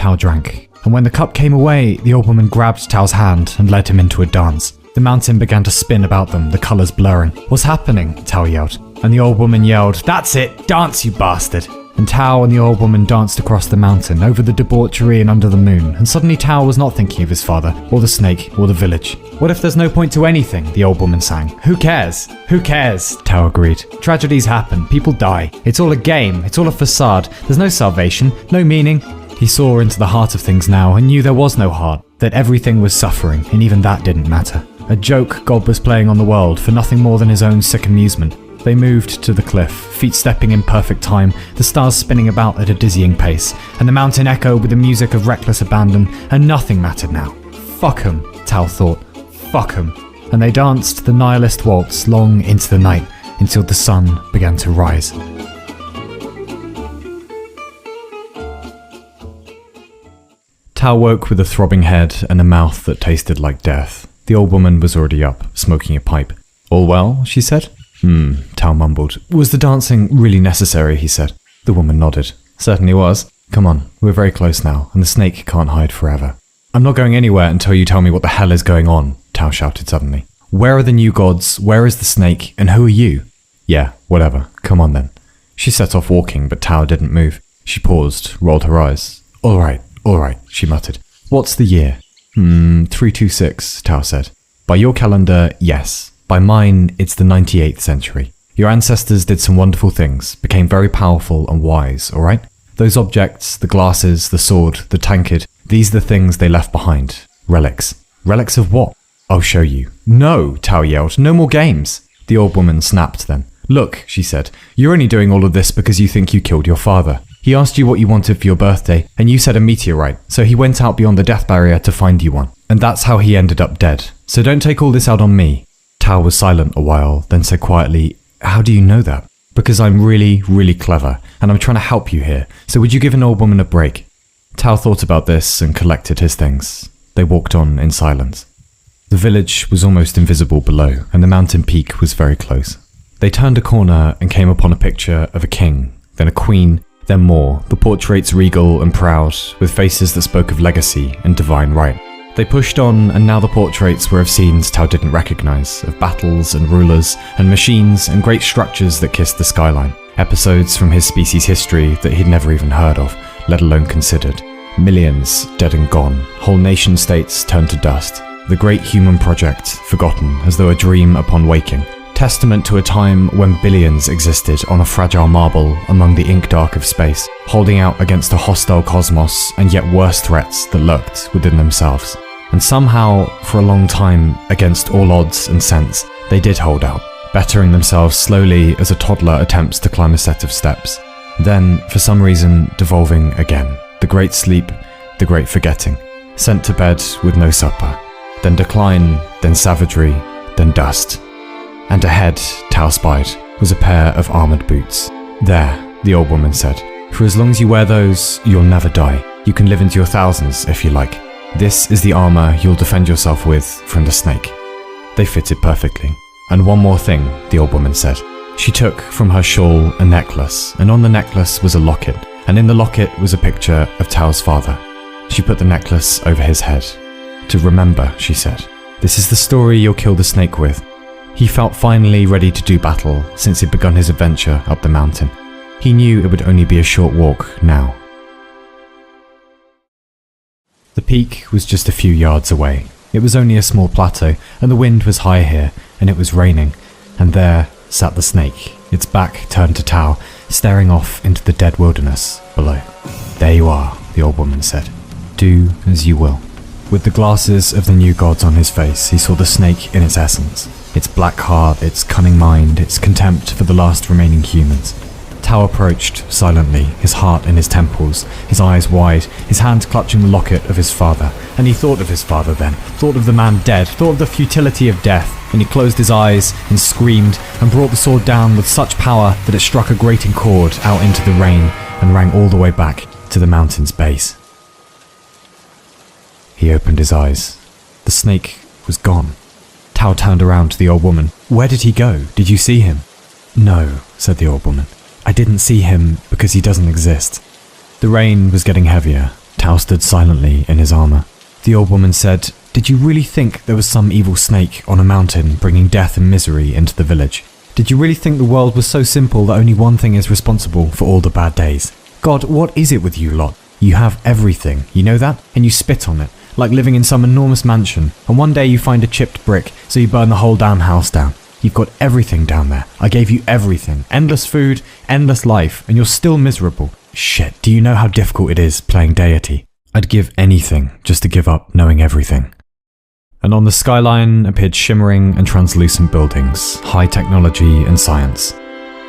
Tao drank, and when the cup came away, the old woman grabbed Tao's hand and led him into a dance. The mountain began to spin about them, the colours blurring. "What's happening?" Tao yelled. And the old woman yelled, "That's it! Dance, you bastard!" And Tao and the old woman danced across the mountain, over the debauchery and under the moon, and suddenly Tao was not thinking of his father, or the snake, or the village. "What if there's no point to anything?" the old woman sang. "Who cares? Who cares?" Tao agreed. "Tragedies happen, people die. It's all a game, it's all a facade. There's no salvation, no meaning." He saw into the heart of things now and knew there was no heart, that everything was suffering, and even that didn't matter. A joke God was playing on the world for nothing more than his own sick amusement. They moved to the cliff, feet stepping in perfect time, the stars spinning about at a dizzying pace, and the mountain echoed with the music of reckless abandon, and nothing mattered now. Fuck 'em, Tao thought. Fuck 'em. And they danced the nihilist waltz long into the night, until the sun began to rise. Tao woke with a throbbing head and a mouth that tasted like death. The old woman was already up, smoking a pipe. "All well?" she said. Tao mumbled. "Was the dancing really necessary?" he said. The woman nodded. "Certainly was. Come on, we're very close now, and the snake can't hide forever." "I'm not going anywhere until you tell me what the hell is going on," Tao shouted suddenly. "Where are the new gods? Where is the snake? And who are you?" "Yeah, whatever. Come on then." She set off walking, but Tao didn't move. She paused, rolled her eyes. All right, she muttered. "What's the year?" 326, Tao said. "By your calendar, yes. By mine, it's the 98th century. Your ancestors did some wonderful things, became very powerful and wise, alright? Those objects, the glasses, the sword, the tankard, these are the things they left behind. Relics. Relics of what? I'll show you." "No," Tao yelled. "No more games." The old woman snapped then. "Look," she said, "you're only doing all of this because you think you killed your father. He asked you what you wanted for your birthday, and you said a meteorite, so he went out beyond the death barrier to find you one. And that's how he ended up dead. So don't take all this out on me." Tao was silent a while, then said quietly, "How do you know that?" "Because I'm really, really clever, and I'm trying to help you here, so would you give an old woman a break?" Tao thought about this and collected his things. They walked on in silence. The village was almost invisible below, and the mountain peak was very close. They turned a corner and came upon a picture of a king, then a queen, then more, the portraits regal and proud, with faces that spoke of legacy and divine right. They pushed on, and now the portraits were of scenes Tao didn't recognize, of battles and rulers and machines and great structures that kissed the skyline. Episodes from his species' history that he'd never even heard of, let alone considered. Millions dead and gone, whole nation states turned to dust. The great human project forgotten as though a dream upon waking. Testament to a time when billions existed on a fragile marble among the ink dark of space, holding out against a hostile cosmos and yet worse threats that lurked within themselves. And somehow, for a long time, against all odds and sense, they did hold out, bettering themselves slowly as a toddler attempts to climb a set of steps. Then, for some reason, devolving again. The great sleep, the great forgetting. Sent to bed with no supper. Then decline, then savagery, then dust. And ahead, Tao spied, was a pair of armoured boots. "There," the old woman said. "For as long as you wear those, you'll never die. You can live into your thousands if you like. This is the armour you'll defend yourself with from the snake." They fitted perfectly. "And one more thing," the old woman said. She took from her shawl a necklace, and on the necklace was a locket, and in the locket was a picture of Tao's father. She put the necklace over his head. "To remember," she said. "This is the story you'll kill the snake with." He felt finally ready to do battle since he'd begun his adventure up the mountain. He knew it would only be a short walk now. The peak was just a few yards away. It was only a small plateau, and the wind was high here, and it was raining. And there sat the snake, its back turned to Tao, staring off into the dead wilderness below. "There you are," the old woman said. "Do as you will." With the glasses of the new gods on his face, he saw the snake in its essence. Its black heart, its cunning mind, its contempt for the last remaining humans. Tao approached silently, his heart in his temples, his eyes wide, his hand clutching the locket of his father. And he thought of his father then, thought of the man dead, thought of the futility of death, and he closed his eyes and screamed and brought the sword down with such power that it struck a grating chord out into the rain and rang all the way back to the mountain's base. He opened his eyes. The snake was gone. Tao turned around to the old woman. "Where did he go? Did you see him?" "No," said the old woman. "I didn't see him because he doesn't exist." The rain was getting heavier. Tao stood silently in his armor. The old woman said, "Did you really think there was some evil snake on a mountain bringing death and misery into the village? Did you really think the world was so simple that only one thing is responsible for all the bad days? God, what is it with you lot? You have everything, you know that? And you spit on it, like living in some enormous mansion, and one day you find a chipped brick, so you burn the whole damn house down. You've got everything down there. I gave you everything. Endless food, endless life, and you're still miserable. Shit, do you know how difficult it is playing deity? I'd give anything just to give up knowing everything." And on the skyline appeared shimmering and translucent buildings, high technology and science.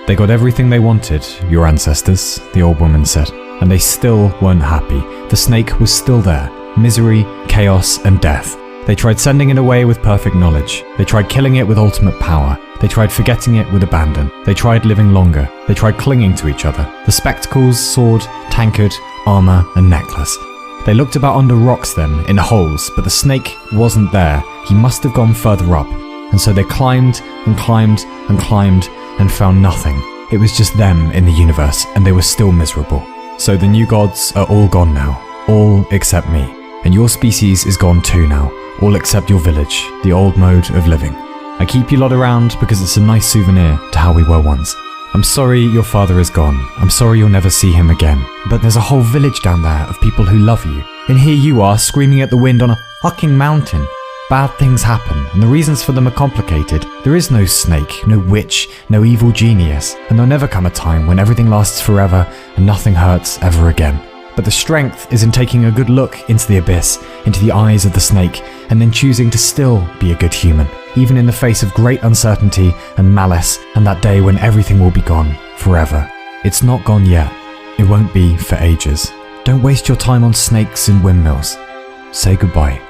"They got everything they wanted, your ancestors," the old woman said, "and they still weren't happy. The snake was still there. Misery, chaos, and death. They tried sending it away with perfect knowledge. They tried killing it with ultimate power. They tried forgetting it with abandon. They tried living longer. They tried clinging to each other. The spectacles, sword, tankard, armor, and necklace. They looked about under rocks then, in holes, but the snake wasn't there. He must have gone further up. And so they climbed and climbed and climbed and found nothing. It was just them in the universe, and they were still miserable. So the new gods are all gone now. All except me. And your species is gone too now. All except your village, the old mode of living. I keep you lot around because it's a nice souvenir to how we were once. I'm sorry your father is gone. I'm sorry you'll never see him again. But there's a whole village down there of people who love you. And here you are screaming at the wind on a fucking mountain. Bad things happen, and the reasons for them are complicated. There is no snake, no witch, no evil genius, and there'll never come a time when everything lasts forever and nothing hurts ever again. But the strength is in taking a good look into the abyss, into the eyes of the snake, and then choosing to still be a good human, even in the face of great uncertainty and malice, and that day when everything will be gone, forever. It's not gone yet. It won't be for ages. Don't waste your time on snakes and windmills. Say goodbye."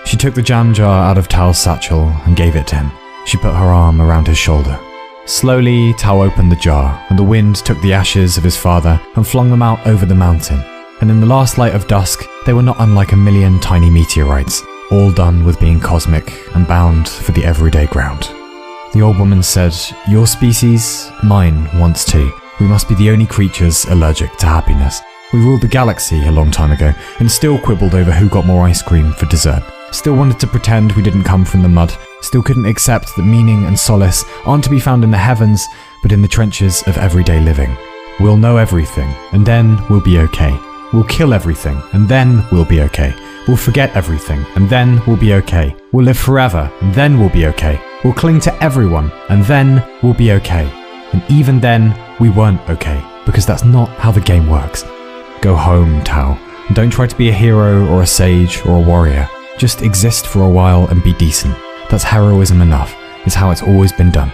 She took the jam jar out of Tao's satchel and gave it to him. She put her arm around his shoulder. Slowly, Tao opened the jar, and the wind took the ashes of his father and flung them out over the mountain. And in the last light of dusk, they were not unlike a million tiny meteorites, all done with being cosmic and bound for the everyday ground. The old woman said, "Your species, mine once too. We must be the only creatures allergic to happiness. We ruled the galaxy a long time ago, and still quibbled over who got more ice cream for dessert. Still wanted to pretend we didn't come from the mud. Still couldn't accept that meaning and solace aren't to be found in the heavens, but in the trenches of everyday living. We'll know everything, and then we'll be okay. We'll kill everything, and then we'll be okay. We'll forget everything, and then we'll be okay. We'll live forever, and then we'll be okay. We'll cling to everyone, and then we'll be okay. And even then, we weren't okay, because that's not how the game works. Go home, Tao. Don't try to be a hero or a sage or a warrior. Just exist for a while and be decent. That's heroism enough. It's how it's always been done.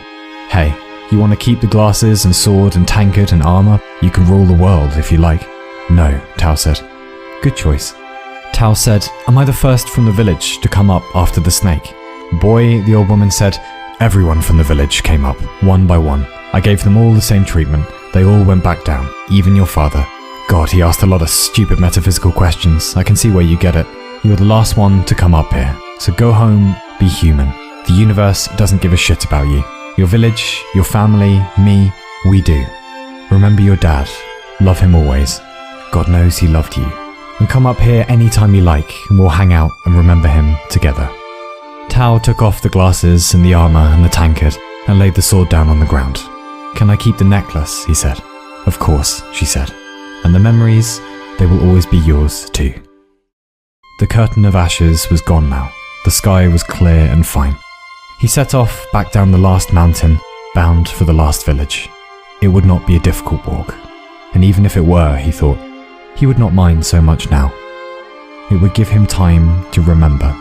Hey, you want to keep the glasses and sword and tankard and armor? You can rule the world if you like." "No," Tao said. "Good choice." Tao said, "Am I the first from the village to come up after the snake?" "Boy," the old woman said, "everyone from the village came up, one by one. I gave them all the same treatment. They all went back down, even your father." God, he asked a lot of stupid metaphysical questions. I can see where you get it. You're the last one to come up here. So go home, be human. The universe doesn't give a shit about you. Your village, your family, me, we do. Remember your dad. Love him always. God knows he loved you. And come up here anytime you like, and we'll hang out and remember him together." Tao took off the glasses and the armor and the tankard and laid the sword down on the ground. "Can I keep the necklace?" he said. "Of course," she said. "And the memories, they will always be yours too." The curtain of ashes was gone now. The sky was clear and fine. He set off back down the last mountain, bound for the last village. It would not be a difficult walk. And even if it were, he thought, he would not mind so much now. It would give him time to remember.